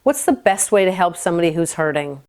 What's the best way to help somebody who's hurting?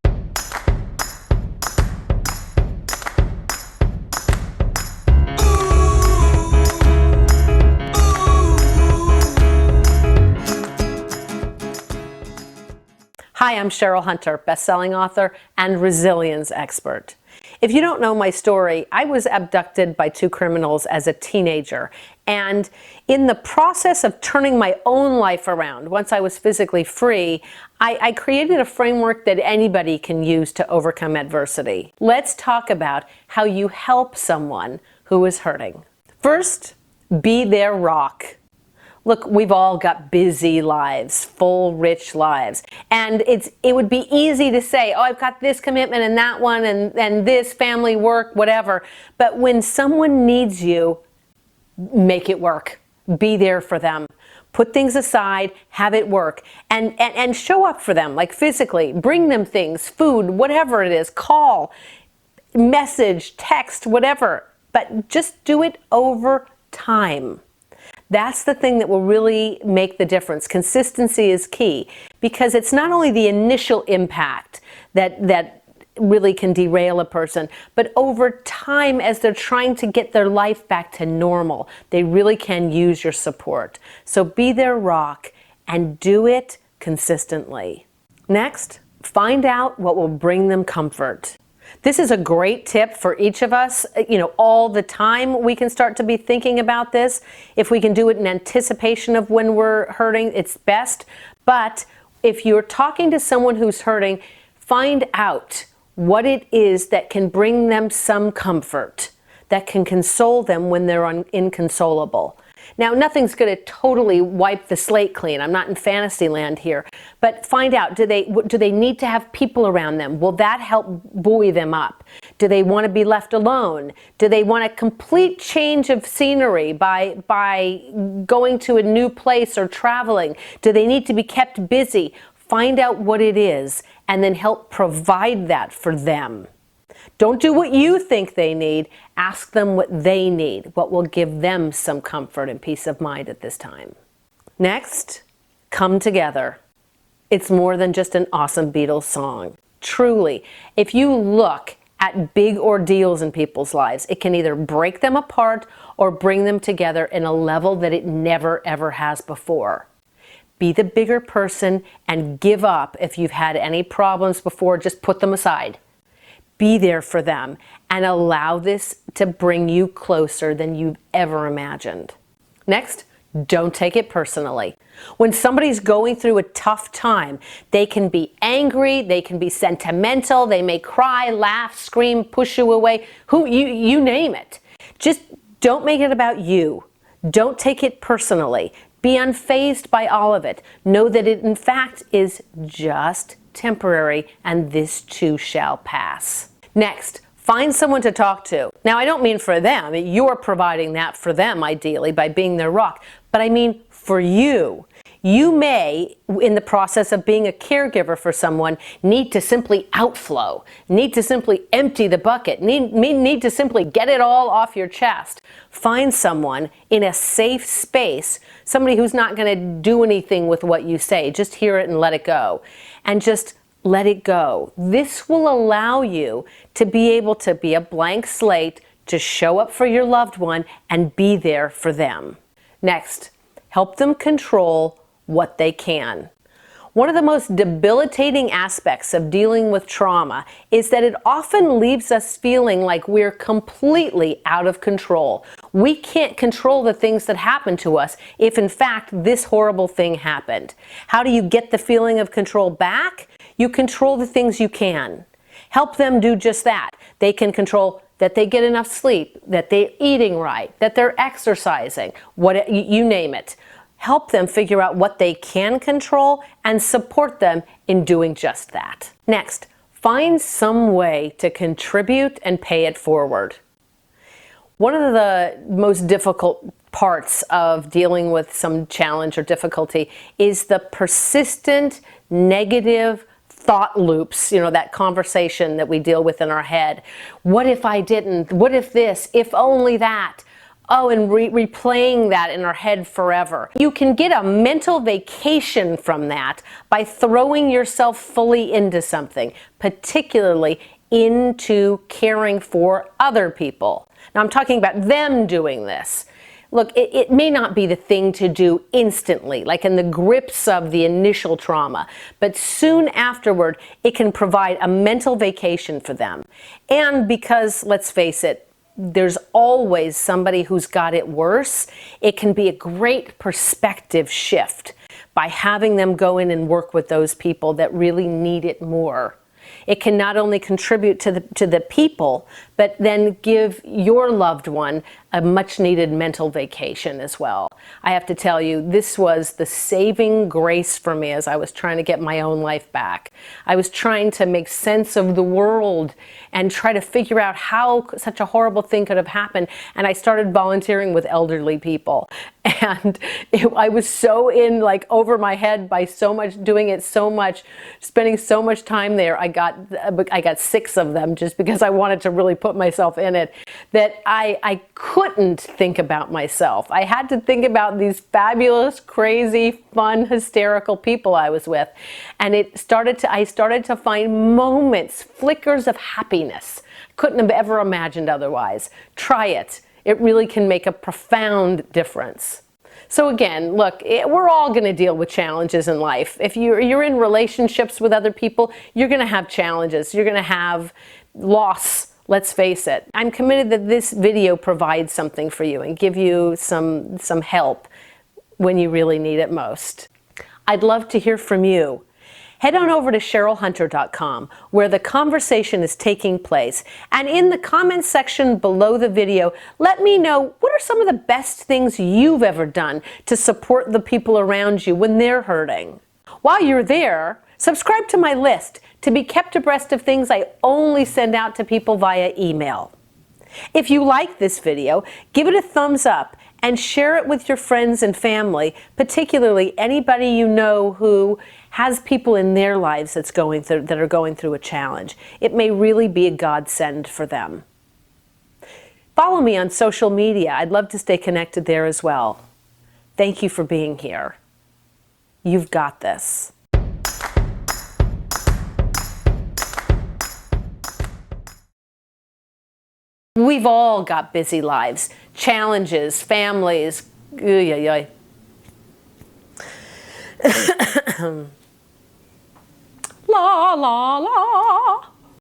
Hi, I'm Cheryl Hunter, best-selling author and resilience expert. If you don't know my story, I was abducted by two criminals as a teenager. And in the process of turning my own life around, once I was physically free, I created a framework that anybody can use to overcome adversity. Let's talk about how you help someone who is hurting. First, be their rock. Look, we've all got busy lives, full, rich lives. And it would be easy to say, oh, I've got this commitment and that one and this family, work, whatever. But when someone needs you, make it work. Be there for them. Put things aside, have it work, and show up for them, like physically. Bring them things, food, whatever it is, call, message, text, whatever. But just do it over time. That's the thing that will really make the difference. Consistency is key, because it's not only the initial impact that really can derail a person, but over time, as they're trying to get their life back to normal, they really can use your support. So be their rock and do it consistently. Next, find out what will bring them comfort. This is a great tip for each of us. All the time we can start to be thinking about this. If we can do it in anticipation of when we're hurting, it's best. But if you're talking to someone who's hurting, find out what it is that can bring them some comfort, that can console them when they're inconsolable. Now, nothing's going to totally wipe the slate clean. I'm not in fantasy land here. But find out, do they need to have people around them? Will that help buoy them up? Do they want to be left alone? Do they want a complete change of scenery by going to a new place or traveling? Do they need to be kept busy? Find out what it is and then help provide that for them. Don't do what you think they need. Ask them what they need, what will give them some comfort and peace of mind at this time. Next, come together. It's more than just an awesome Beatles song. Truly, if you look at big ordeals in people's lives, it can either break them apart or bring them together in a level that it never ever has before. Be the bigger person and give up if you've had any problems before. Just put them aside. Be there for them and allow this to bring you closer than you've ever imagined. Next, don't take it personally. When somebody's going through a tough time, they can be angry, they can be sentimental, they may cry, laugh, scream, push you away, you name it. Just don't make it about you. Don't take it personally. Be unfazed by all of it. Know that it in fact is just temporary, and this too shall pass. Next, find someone to talk to. Now, I don't mean for them. You're providing that for them, ideally, by being their rock. But I mean for you. You may, in the process of being a caregiver for someone, need to simply outflow, need to simply empty the bucket, need to simply get it all off your chest. Find someone in a safe space, somebody who's not going to do anything with what you say. Just hear it and let it go. And just let it go. This will allow you to be able to be a blank slate, to show up for your loved one and be there for them. Next, help them control what they can. One of the most debilitating aspects of dealing with trauma is that it often leaves us feeling like we're completely out of control. We can't control the things that happen to us if in fact this horrible thing happened. How do you get the feeling of control back? You control the things you can. Help them do just that. They can control that they get enough sleep, that they're eating right, that they're exercising, you name it. Help them figure out what they can control and support them in doing just that. Next, find some way to contribute and pay it forward. One of the most difficult parts of dealing with some challenge or difficulty is the persistent negative thought loops, that conversation that we deal with in our head. What if I didn't? What if this? If only that? Oh, and replaying that in our head forever. You can get a mental vacation from that by throwing yourself fully into something, particularly into caring for other people. Now I'm talking about them doing this. Look, it may not be the thing to do instantly, like in the grips of the initial trauma, but soon afterward, it can provide a mental vacation for them. And because, let's face it, there's always somebody who's got it worse, it can be a great perspective shift by having them go in and work with those people that really need it more. It can not only contribute to the people, but then give your loved one a much needed mental vacation as well. I have to tell you, this was the saving grace for me as I was trying to get my own life back. I was trying to make sense of the world and try to figure out how such a horrible thing could have happened. And I started volunteering with elderly people. And I was so in, like, over my head by so much, doing it so much, spending so much time there. I got 6 of them just because I wanted to really put myself in it, that I couldn't think about myself. I had to think about these fabulous, crazy, fun, hysterical people I was with. And I started to find moments, flickers of happiness. Couldn't have ever imagined otherwise. Try it. It really can make a profound difference. So again, look, we're all going to deal with challenges in life. If you're in relationships with other people, you're going to have challenges. You're going to have loss, let's face it. I'm committed that this video provides something for you and give you some help when you really need it most. I'd love to hear from you. Head on over to CherylHunter.com, where the conversation is taking place. And in the comments section below the video, let me know what are some of the best things you've ever done to support the people around you when they're hurting. While you're there, subscribe to my list to be kept abreast of things I only send out to people via email. If you like this video, give it a thumbs up and share it with your friends and family, particularly anybody you know who has people in their lives that are going through a challenge. It may really be a godsend for them. Follow me on social media. I'd love to stay connected there as well. Thank you for being here. You've got this. We've all got busy lives, challenges, families. La la la.